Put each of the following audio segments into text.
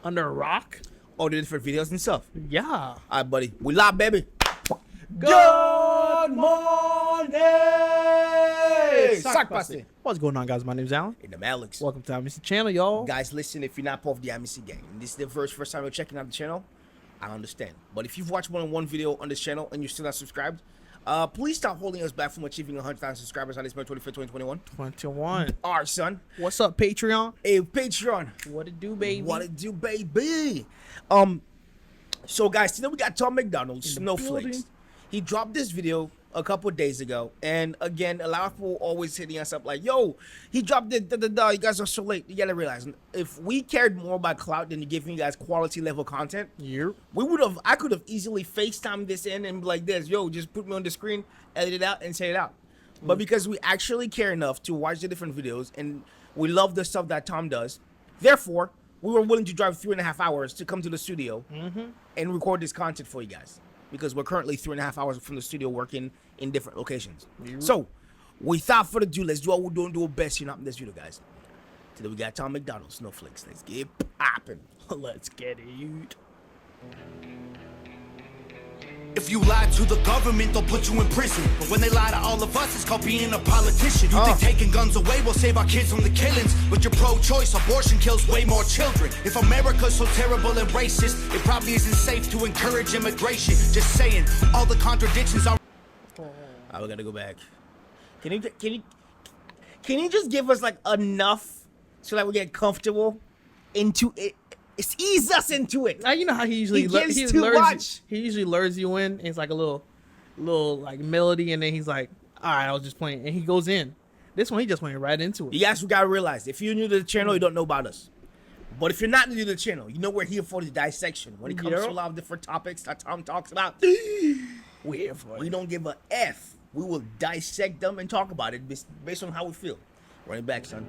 Under a rock? All the different videos and stuff. Yeah. All right, buddy. We live, baby. Good morning! Scotchman. What's going on, guys? My name's Alan. And I'm Alex. Welcome to Amicy channel, y'all. Guys, listen, if you're not part of the Amicy gang, and this is the first time you're checking out the channel, I understand. But if you've watched more than one video on this channel and you're still not subscribed, please stop holding us back from achieving 100,000 subscribers on this May 25th, 2021. 21. All right, son. What's up, Patreon? Hey, Patreon. What it do, baby? What it do, baby? So, guys, today we got MacDonald, Snowflakes. building. He dropped this video a couple of days ago, and again, a lot of people always hitting us up like, yo, he dropped it, you guys are so late. You gotta realize, if we cared more about clout than giving you guys quality level content, Yep. I could have easily FaceTimed this in and be like this, yo, just put me on the screen, edit it out, and say it out. But because we actually care enough to watch the different videos, and we love the stuff that Tom does, therefore, we were willing to drive 3.5 hours to come to the studio and record this content for you guys. Because we're currently 3.5 hours from the studio working in different locations. So, without further ado, let's do what we're doing, do our best here in this video, guys. Today we got MacDonald, Snowflakes. Let's get popping. Let's get it. If you lie to the government, they'll put you in prison. But when they lie to all of us, it's called being a politician. You think taking guns away will save our kids from the killings, but you're pro-choice. Abortion kills way more children. If America's so terrible and racist, it probably isn't safe to encourage immigration. Just saying, all the contradictions are... Alright, we're gonna go back. Can you just give us like enough so that we get comfortable into it? It's ease us into it. You know how he usually he usually lures you in. And it's like a little like melody, and then he's like, "All right, I was just playing," and he goes in. This one, he just went right into it. You guys gotta realize, if you're new to the channel, you don't know about us. But if you're not new to the channel, you know we're here for the dissection. When it comes to a lot of different topics that Tom talks about, we're here for it. We don't give a F. We will dissect them and talk about it based on how we feel. Run it back, son.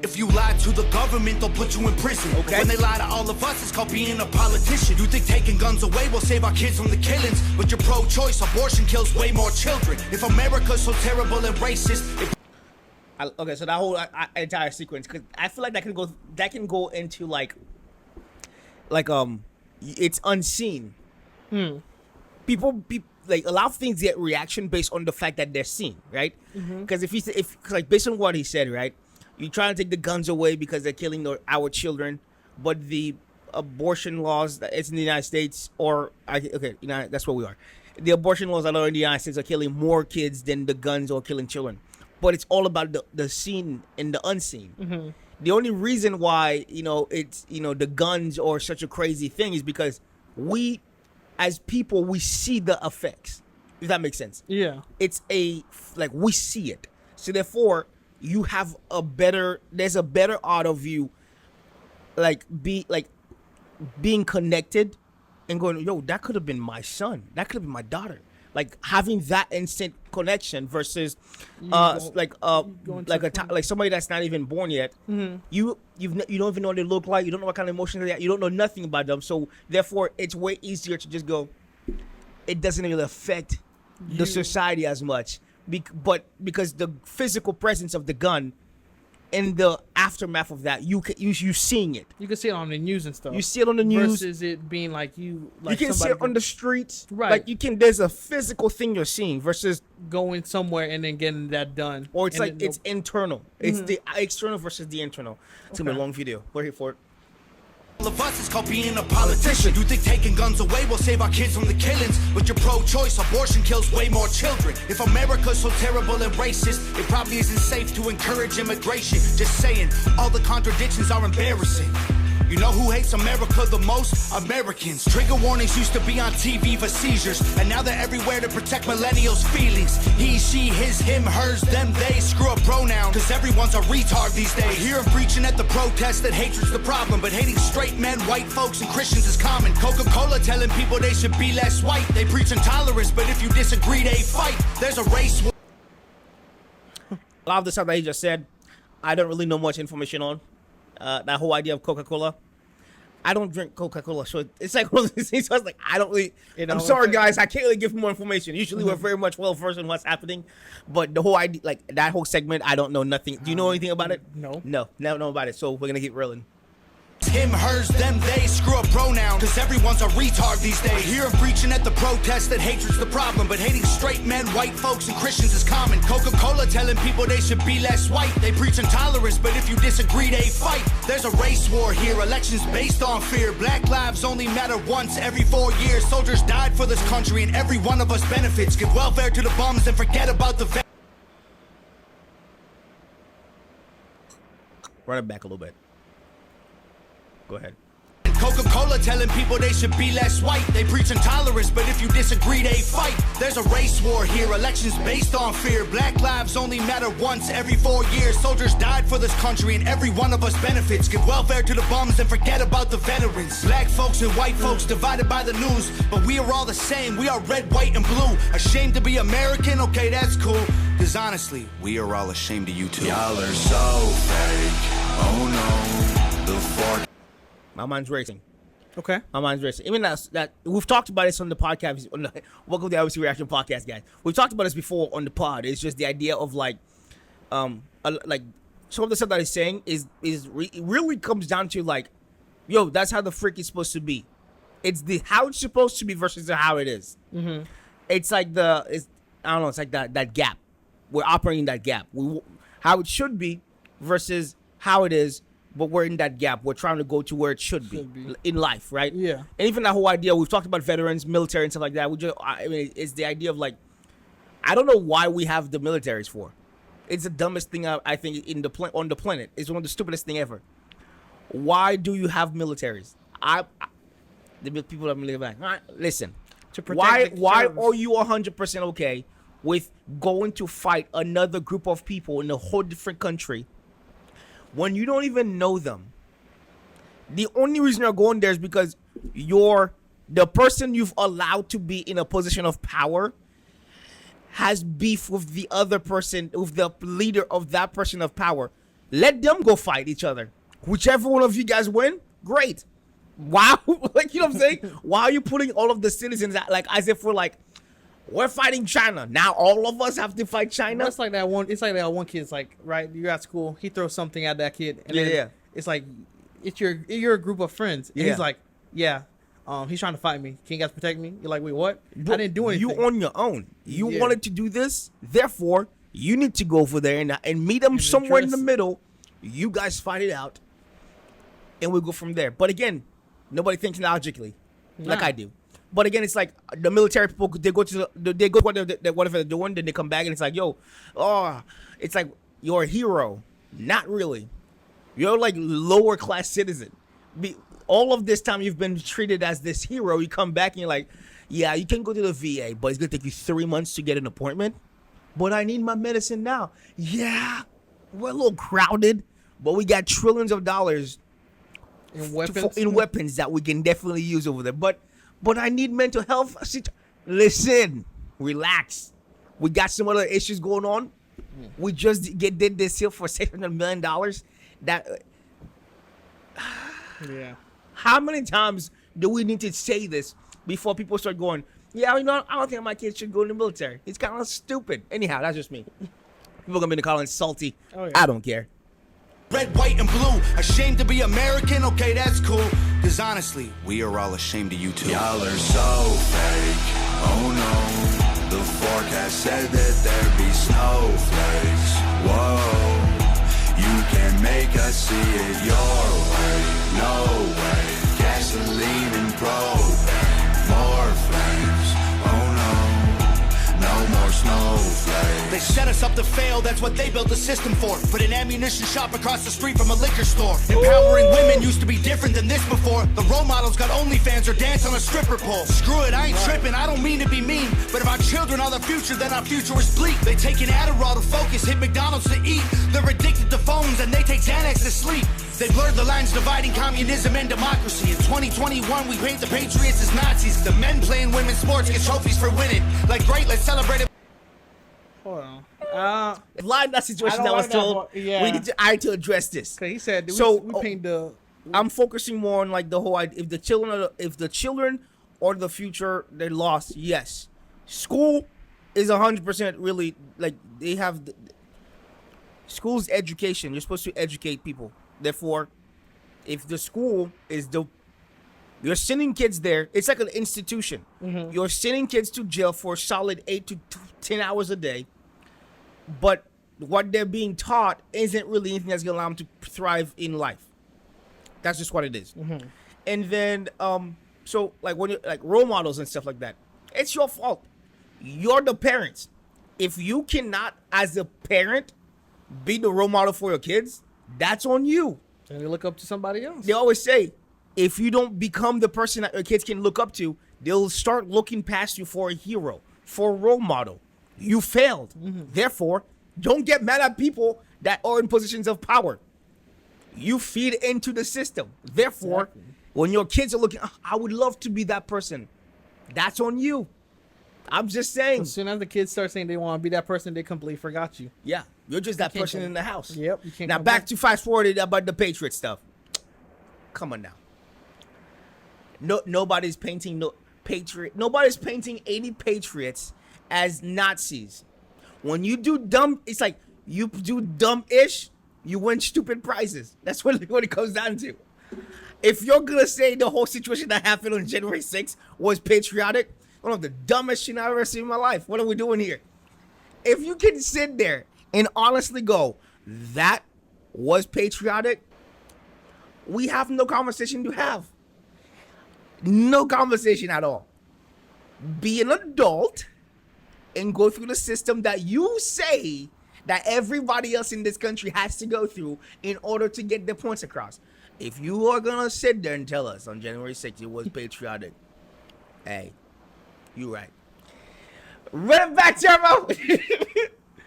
If you lie to the government, they'll put you in prison. Okay. But when they lie to all of us, it's called being a politician. You think taking guns away will save our kids from the killings, but you're pro-choice. Abortion kills way more children. If America's so terrible and racist... Okay, so that whole entire sequence, because I feel like that can go into like it's unseen. People like a lot of things get reaction based on the fact that they're seen, right? Because if like based on what he said, right, you try to take the guns away because they're killing our children, but the abortion laws it's in the United States, that's where we are. The abortion laws that are in the United States are killing more kids than the guns are killing children. But it's all about the seen and the unseen. The only reason why it's the guns are such a crazy thing is because we, as people, we see the effects. If that makes sense. Yeah. It's we see it. So therefore, you have there's a better art of you, being connected and going, yo, that could have been my son. That could have been my daughter. Like having that instant connection versus somebody that's not even born yet. You don't even know what they look like. You don't know what kind of emotions they have. You don't know nothing about them. So therefore, it's way easier to just go. It doesn't really affect the society as much, but because the physical presence of the gun and the aftermath of that, you seeing it. You can see it on the news and stuff. You see it on the news versus it being like you can see it on the streets. Right. Like there's a physical thing you're seeing versus going somewhere and then getting that done. Or it's it's internal. It's the external versus the internal. It's gonna be a long video. We're here for it. All of us, it's called being a politician. You think taking guns away will save our kids from the killings, but you're pro-choice. Abortion kills way more children. If America's so terrible and racist, it probably isn't safe to encourage immigration. Just saying, all the contradictions are embarrassing. You know who hates America the most? Americans. Trigger warnings used to be on TV for seizures, and now they're everywhere to protect millennials' feelings. He, she, his, him, hers, them, they. Screw a pronoun, cause everyone's a retard these days. I hear him preaching at the protest that hatred's the problem, but hating straight men, white folks, and Christians is common. Coca-Cola telling people they should be less white. They preach intolerance, but if you disagree, they fight. There's a race war. A lot of the stuff that he just said, I don't really know much information on. That whole idea of Coca-Cola. I don't drink Coca-Cola, so it's like one of these things. So I was like, I don't really. I'm sorry, guys, I can't really give more information. Usually, we're very much well versed in what's happening, but the whole idea, like that whole segment, I don't know nothing. Do you know anything about it? No. Never know about it. So we're gonna keep rolling. him, hers, them, they. Screw a pronoun, cause everyone's a retard these days. I hear him preaching at the protest that hatred's the problem, but hating straight men, white folks, and Christians is common. Coca-Cola telling people they should be less white. They preach intolerance, but if you disagree, they fight. There's a race war here, elections based on fear. Black lives only matter once every 4 years. Soldiers died for this country, and every one of us benefits. Give welfare to the bums and forget about the Run it back a little bit. Go ahead. Coca-Cola telling people they should be less white. They preach intolerance, but if you disagree, they fight. There's a race war here, elections based on fear. Black lives only matter once every 4 years. Soldiers died for this country, and every one of us benefits. Give welfare to the bums and forget about the veterans. Black folks and white folks divided by the news, but we are all the same. We are red, white, and blue. Ashamed to be American? Okay, that's cool. Cause honestly, we are all ashamed of you too. Y'all are so fake. Oh no, the fork. My mind's racing. Okay. My mind's racing. Even that we've talked about this on the podcast. Welcome to the Amicy Reaction Podcast, guys. We've talked about this before on the pod. It's just the idea of like some of the stuff that he's saying is really comes down to like, yo, that's how the freak is supposed to be. It's the how it's supposed to be versus the how it is. Mm-hmm. It's like I don't know. It's like that gap. We're operating that gap. How it should be versus how it is. But we're in that gap. We're trying to go to where it should be in life, right? Yeah. And even that whole idea, we've talked about veterans, military, and stuff like that. It's the idea of like, I don't know why we have the militaries for. It's the dumbest thing I think on the planet. It's one of the stupidest thing ever. Why do you have militaries? The people that live back. All right, listen. To protect why are you 100% okay with going to fight another group of people in a whole different country? When you don't even know them? The only reason you're going there is because the person you've allowed to be in a position of power has beef with the other person, with the leader of that person of power. Let them go fight each other. Whichever one of you guys win, great. Wow. Like, you know what I'm saying? Why are you putting all of the citizens as if we're fighting China. Now all of us have to fight China. It's like that one kid's like, right, you're at school, he throws something at that kid, and then it's like, you're a group of friends. And he's like, he's trying to fight me. Can you guys protect me? You're like, wait, what? I didn't do anything. You on your own. You wanted to do this, therefore you need to go over there and meet them somewhere in the middle. You guys fight it out, and we'll go from there. But again, nobody thinks logically like I do. But again, it's like the military people, they go whatever they're doing, then they come back and it's like, it's like you're a hero. Not really. You're like lower class citizen. All of this time you've been treated as this hero. You come back and you're like, yeah, you can go to the VA, but it's gonna take you 3 months to get an appointment. But I need my medicine now. Yeah, we're a little crowded, but we got trillions of dollars in weapons that we can definitely use over there. But I need mental health. Listen, relax. We got some other issues going on. We just did this deal for $600 million. How many times do we need to say this before people start going, yeah, I don't think my kids should go in the military. It's kind of stupid. Anyhow, that's just me. People are going to be calling salty. Oh, yeah. I don't care. Red, white, and blue. Ashamed to be American? Okay, that's cool. Cause honestly, we are all ashamed of you too. Y'all are so fake. Oh no, the forecast said that there'd be snowflakes. Whoa, you can make us see it your way. No way, gasoline and propane. More flames. Oh no, no more snowflakes. They set us up to fail, that's what they built the system for. Put an ammunition shop across the street from a liquor store. Empowering women used to be different than this before. The role models got OnlyFans or dance on a stripper pole. Screw it, I ain't tripping, I don't mean to be mean. But if our children are the future, then our future is bleak. They take an Adderall to focus, hit MacDonald's to eat. They're addicted to phones and they take Xanax to sleep. They blurred the lines dividing communism and democracy. In 2021, we paint the patriots as Nazis. The men playing women's sports get trophies for winning. Like, great, let's celebrate it. Hold on. Line that situation that was told. We need to address this. Okay, he said, we paint the. I'm focusing more on like the whole idea. If the children or the future they're lost, yes. School is 100% really like they have. School's education. You're supposed to educate people. Therefore, if the school is you're sending kids there, it's like an institution. You're sending kids to jail for a solid 8 to 10 hours a day, but what they're being taught isn't really anything that's gonna allow them to thrive in life. That's just what it is. And then so like when you like role models and stuff like that, it's your fault. You're the parents. If you cannot, as a parent, be the role model for your kids, that's on you. And you look up to somebody else. They always say, if you don't become the person that your kids can look up to, they'll start looking past you for a hero, for a role model. You failed. Therefore, don't get mad at people that are in positions of power. You feed into the system. Therefore, when your kids are looking, I would love to be that person. That's on you. I'm just saying. As soon as the kids start saying they want to be that person, they completely forgot you. Yeah, you're just that person in the house. Yep. You can't now back to fast forwarded about the Patriot stuff. Come on now. Nobody's painting Nobody's painting 80 patriots as Nazis. When you do dumb, it's like you do dumb-ish, you win stupid prizes. That's what it comes down to. If you're gonna say the whole situation that happened on January 6th was patriotic, one of the dumbest shit I've ever seen in my life. What are we doing here? If you can sit there and honestly go, that was patriotic, we have no conversation to have. No conversation at all. Be an adult and go through the system that you say that everybody else in this country has to go through in order to get their points across. If you are gonna sit there and tell us on January 6th it was patriotic, hey, you right. Run it back, Turbo!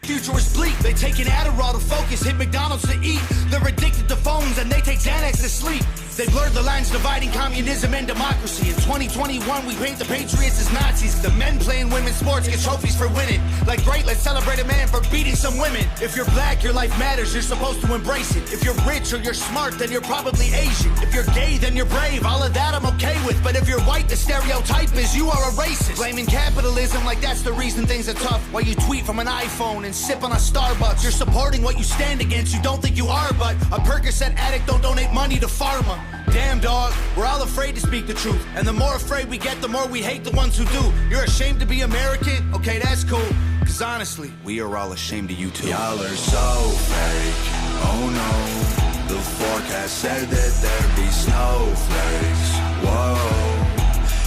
Future is bleak, they take an Adderall to focus, hit McDonald's to eat. They're addicted to phones and they take Xanax to sleep. They blurred the lines dividing communism and democracy. In 2021, we paint the patriots as Nazis. The men playing women's sports get trophies for winning. Like, great, let's celebrate a man for beating some women. If you're black, your life matters, you're supposed to embrace it. If you're rich or you're smart, then you're probably Asian. If you're gay, then you're brave, all of that I'm okay with. But if you're white, the stereotype is you are a racist. Blaming capitalism like that's the reason things are tough. While you tweet from an iPhone and sip on a Starbucks. You're supporting what you stand against, you don't think you are, but a Percocet addict don't donate money to pharma. Damn, dog, we're all afraid to speak the truth. And the more afraid we get, the more we hate the ones who do. You're ashamed to be American? Okay, that's cool. Cause honestly, we are all ashamed of you too. Y'all are so fake, oh no. The forecast said that there'd be snowflakes. Whoa,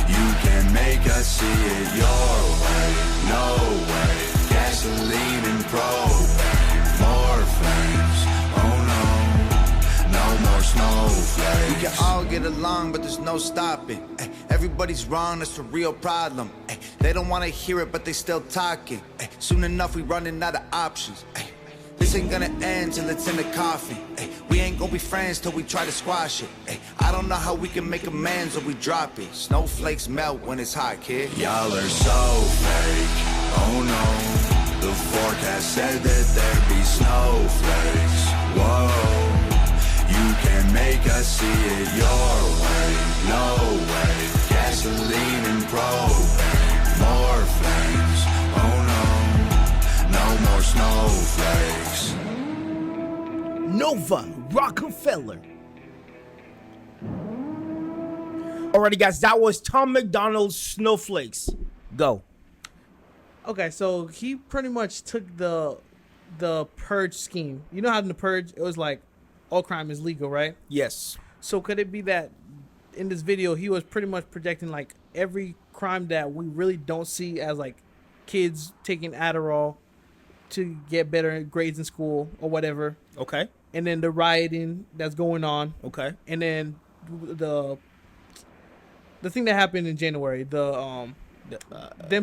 you can make us see it your way. No way, gasoline and propane, more flames. Oh no, no more snowflakes. We can all get along, but there's no stopping. Ay, everybody's wrong, that's the real problem. Ay, they don't want to hear it, but they still talking. Ay, soon enough, we running out of options. Ay, this ain't gonna end till it's in the coffin. Ay, we ain't gonna be friends till we try to squash it. Ay, I don't know how we can make amends or we drop it. Snowflakes melt when it's hot, kid. Y'all are so fake, oh no. The forecast said that there'd be snowflakes. Whoa, you can make us see it your way. No way, gasoline and propane, more flames. Oh no, no more snowflakes. Nova Rockefeller. Alrighty, guys, that was Tom MacDonald's Snowflakes. Go. Okay, so he pretty much took the purge scheme. You know how in the purge it was like all crime is legal, right? Yes. So could it be that in this video he was pretty much projecting like every crime that we really don't see as like kids taking Adderall to get better grades in school or whatever, Okay. and then the rioting that's going on, Okay. and then the thing that happened in January, them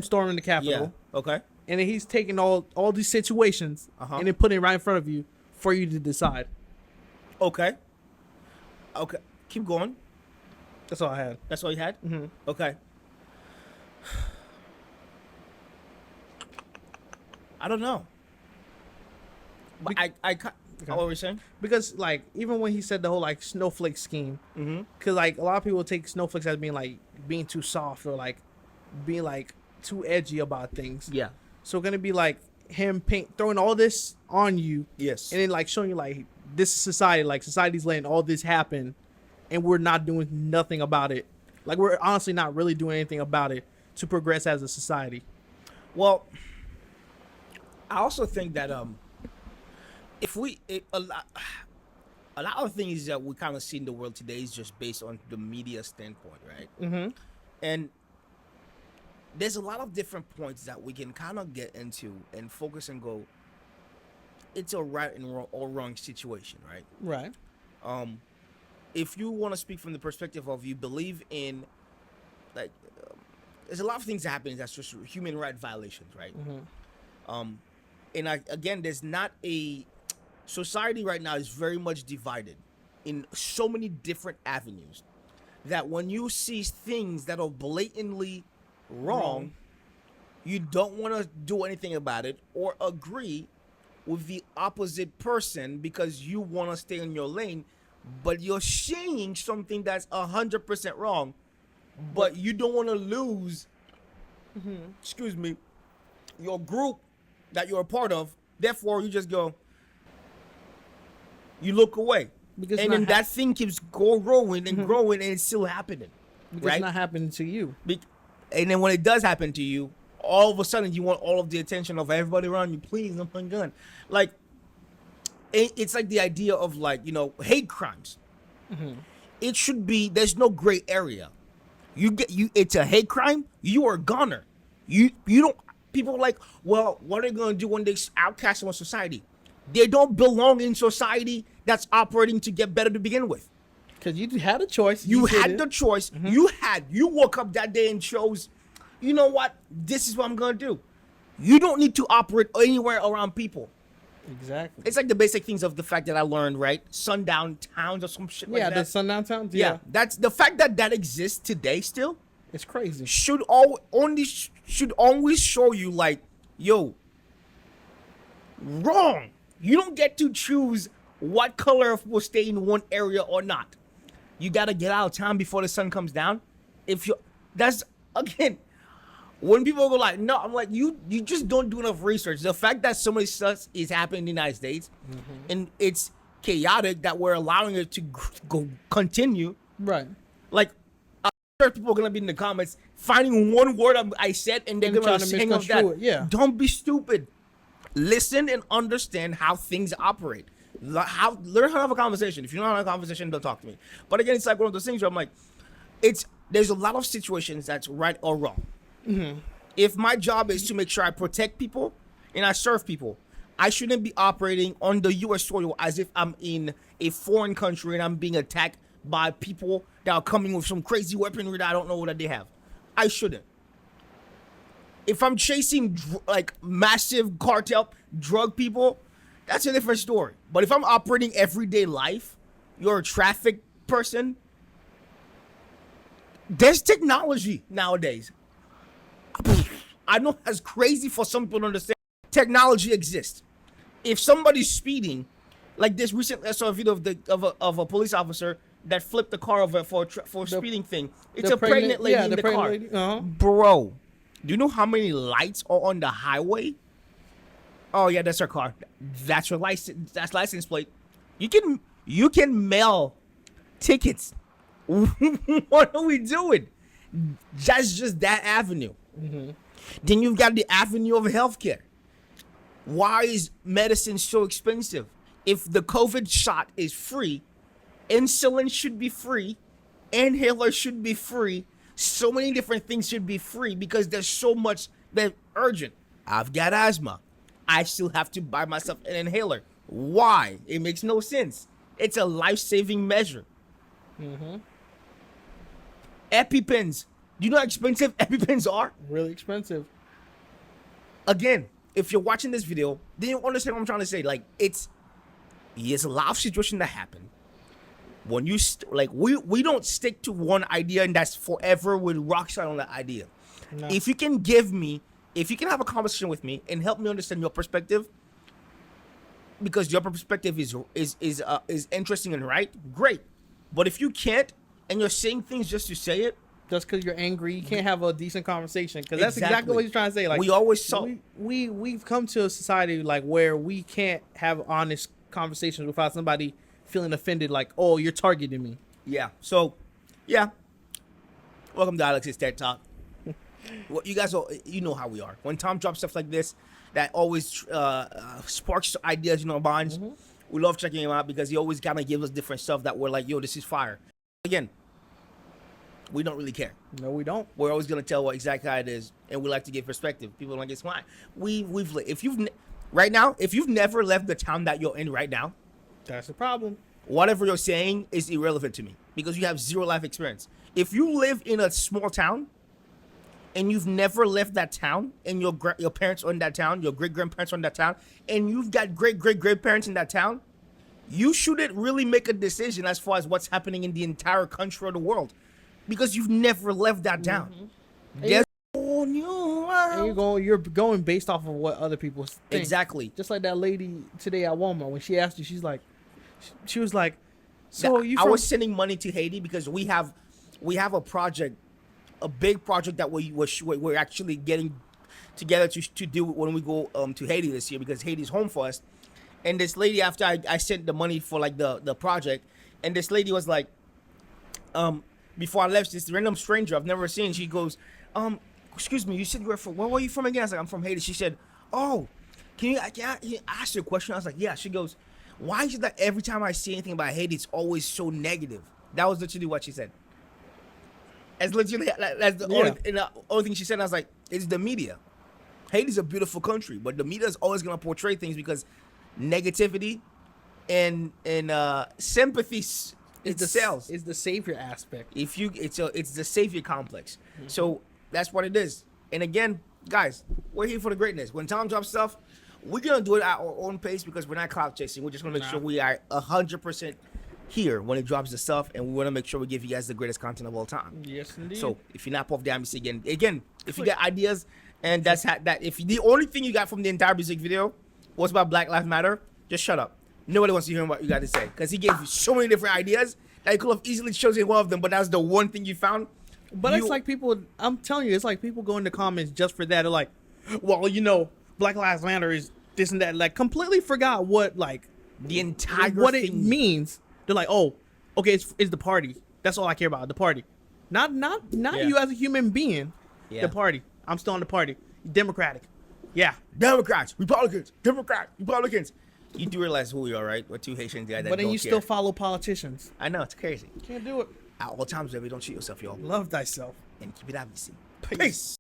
storming the Capitol. Yeah. Okay. And then he's taking all these situations and then putting it right in front of you for you to decide. Okay. Okay. Keep going. That's all I had. That's all you had? Mm-hmm. Okay. I don't know. But what were you saying? Because like even when he said the whole like snowflake scheme, because like a lot of people take snowflakes as being like being too soft or like being like too edgy about things. Yeah. So gonna be like him throwing all this on you. Yes. And then like showing you like this is society, like society's letting all this happen, and we're not doing nothing about it. Like, we're honestly not really doing anything about it to progress as a society. Well, I also think that if a lot of things that we kind of see in the world today is just based on the media standpoint, right? Mm-hmm. And there's a lot of different points that we can kind of get into and focus and go, it's a right and wrong, or wrong situation, right? Right. If you want to speak from the perspective of you believe in, like, there's a lot of things that happen that's just human right violations, right? Mm-hmm. Again, there's not a society right now is very much divided in so many different avenues that when you see things that are blatantly wrong, you don't want to do anything about it or agree with the opposite person because you want to stay in your lane, but you're saying something that's 100% wrong, but you don't want to lose, excuse me, your group that you're a part of. Therefore, you just go, you look away. Because and then that thing keeps growing and growing, and it's still happening. Because right? it's not happening to you. And then when it does happen to you, all of a sudden you want all of the attention of everybody around you. Please, I'm my gun. Like, it's like the idea of, like, you know, hate crimes. Mm-hmm. It should be, there's no gray area. It's a hate crime. You are a goner. You don't. People are like, well, what are they gonna do when they outcast them in society? They don't belong in society that's operating to get better to begin with. Because you had a choice. You had the choice. Mm-hmm. You woke up that day and chose, you know what? This is what I'm going to do. You don't need to operate anywhere around people. Exactly. It's like the basic things of the fact that I learned, right? Sundown towns or some shit like that. Yeah, the sundown towns. Yeah. That's the fact that exists today still. It's crazy. Should always show you, like, yo, wrong. You don't get to choose what color will stay in one area or not. You gotta get out of town before the sun comes down. That's again, when people go like, no, I'm like, you just don't do enough research. The fact that so many stuff is happening in the United States, and it's chaotic that we're allowing it to continue. Right. Like, I'm sure people are gonna be in the comments finding one word I said and they're gonna hang on that. Yeah. Don't be stupid. Listen and understand how things operate. Learn how to have a conversation. If you don't have a conversation, don't talk to me. But again, it's like one of those things where I'm like, there's a lot of situations that's right or wrong. Mm-hmm. If my job is to make sure I protect people and I serve people, I shouldn't be operating on the U.S. soil as if I'm in a foreign country and I'm being attacked by people that are coming with some crazy weaponry that I don't know what they have. I shouldn't. If I'm chasing like massive cartel drug people, that's a different story. But if I'm operating everyday life, you're a traffic person, there's technology nowadays. I know that's crazy for some people to understand. Technology exists. If somebody's speeding, like this recently, I saw a video of a police officer that flipped the car over for a speeding thing. It's a pregnant lady in the car. Lady, Bro, do you know how many lights are on the highway? Oh yeah, that's her car. That's her license. That's license plate. You can mail tickets. What are we doing? That's just that avenue. Mm-hmm. Then you've got the avenue of healthcare. Why is medicine so expensive? If the COVID shot is free, insulin should be free, inhalers should be free. So many different things should be free because there's so much that's urgent. I've got asthma. I still have to buy myself an inhaler. Why? It makes no sense. It's a life-saving measure. Mm-hmm. EpiPens. Do you know how expensive EpiPens are? Really expensive. Again, if you're watching this video, then you understand what I'm trying to say. Like, it's a lot of situations that happen. When you we don't stick to one idea and that's forever with rock solid on that idea. No. If you can have a conversation with me and help me understand your perspective, because your perspective is interesting and right, great. But if you can't and you're saying things just to say it, just because you're angry, you can't have a decent conversation. Because that's exactly what he's trying to say. Like, we always saw we've come to a society like where we can't have honest conversations without somebody feeling offended. Like, oh, you're targeting me. Yeah. So, yeah. Welcome to Alex's TED Talk. Well, you guys, you know how we are. When Tom drops stuff like this, that always sparks ideas in our minds. We love checking him out because he always kind of gives us different stuff that we're like, yo, this is fire. Again, we don't really care. No, we don't. We're always gonna tell what exactly how it is, and we like to give perspective. People don't guess why. If you've never left the town that you're in right now, that's the problem. Whatever you're saying is irrelevant to me because you have zero life experience. If you live in a small town and you've never left that town, and your parents are in that town, your great grandparents are in that town, and you've got great grandparents in that town, you shouldn't really make a decision as far as what's happening in the entire country or the world, because you've never left that town. There's a whole new world. And you're going based off of what other people think. Exactly. Just like that lady today at Walmart, when she asked you, she was like, so I was sending money to Haiti because we have a project, a big project that we're actually getting together to do when we go to Haiti this year, because Haiti's home for us. And this lady, after I sent the money for like the project, and this lady was like, before I left, this random stranger I've never seen, she goes, excuse me, you said you were from, where were you from again? I was like, I'm from Haiti. She said, oh, can you ask you a question? I was like, yeah. She goes, why is it that every time I see anything about Haiti, it's always so negative? That was literally what she said. That's literally, that's the only thing she said. I was like, it's the media. Haiti's a beautiful country, but the media is always going to portray things because negativity and sympathy sells. It's the savior aspect. It's the savior complex. So that's what it is. And again, guys, we're here for the greatness. When Tom drops stuff, we're gonna do it at our own pace because we're not cloud chasing. We're just gonna make sure we are 100% here when it drops the stuff, and we want to make sure we give you guys the greatest content of all time. Yes, indeed. So if you're not part of the Amicy again, if you got ideas, and if the only thing you got from the entire music video was about Black Lives Matter, just shut up. Nobody wants to hear what you got to say because he gave you so many different ideas that you could have easily chosen one of them, but that's the one thing you found. But it's like people, I'm telling you, it's like people go in the comments just for that. They're like, well, Black Lives Matter is this and that. Like, completely forgot what, like, the entire what thing it means. They're like, oh, okay, it's the party. That's all I care about, the party. Not you as a human being. Yeah. The party. I'm still on the party. Democratic. Yeah. Democrats, Republicans, Democrats, Republicans. You do realize who we are, right? We're two Haitian guys that But then don't you care. still follow politicians. I know, it's crazy. Can't do it. At all times, baby, don't cheat yourself, y'all. Love thyself. And keep it Amicy. Peace.